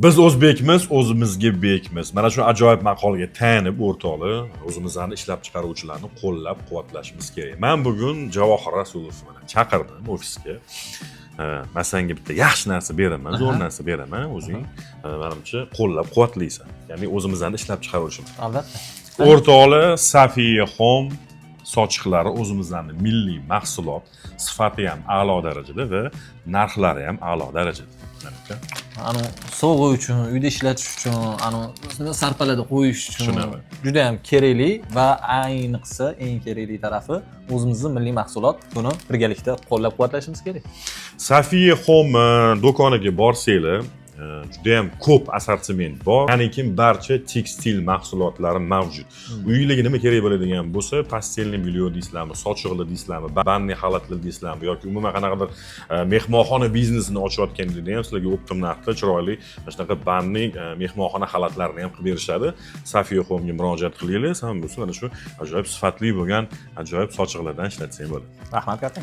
Biz o'zbekmiz, o'zimizga bekmiz. Mana shu ajoyib maqolga tayanib o'rtoqlar, o'zimizning ishlab chiqaruvchilarni qo'llab-quvvatlashimiz kerak. Men bugun Javohir Rasulovni chaqirdim ofisga. Masanga bitta yaxshi narsa beraman, zo'r narsa beraman, o'zing menimcha qo'llab-quvvatlaysan. Ya'ni o'zimizning ishlab chiqaruvchimiz. Albatta. O'rtoqlar, Safiya Home sochiqlari o'zimizning milliy mahsulot, sifati ham a'lo darajada va narxlari ham a'lo darajada. Menimcha Sog'i uchun, uyda ishlatish uchun, sarpalada qo'yish uchun Tushunaman. juda ham kerakli va ayniqsa eng kerakli tarafi o'zimizning milliy mahsulot. Buni birgalikda qo'llab-quvvatlashimiz kerak. Safiya Home do'koniga borsanglar, juda ham ko'p assortiment bor. Ya'ni barcha tekstil mahsulotlari mavjud. Uylarga nima kerak bo'ladigan bo'lsa, pastelniy bilyo deysizlarmi, sochiqli deysizlarmi, banniy xalatlar deysizlarmi yoki umuman qanaqadir mehmonxona biznesini ochayotganingizda ham sizlarga optim narxda chiroyli mana shunaqa banniy mehmonxona xalatlarini ham qilib berishadi. Safiya Home'ga murojaat qilinglar, ham bo'lsa mana shu ajoyib sifatli bo'lgan ajoyib sochiqlardan ishlatsang bo'ladi. Rahmat katta.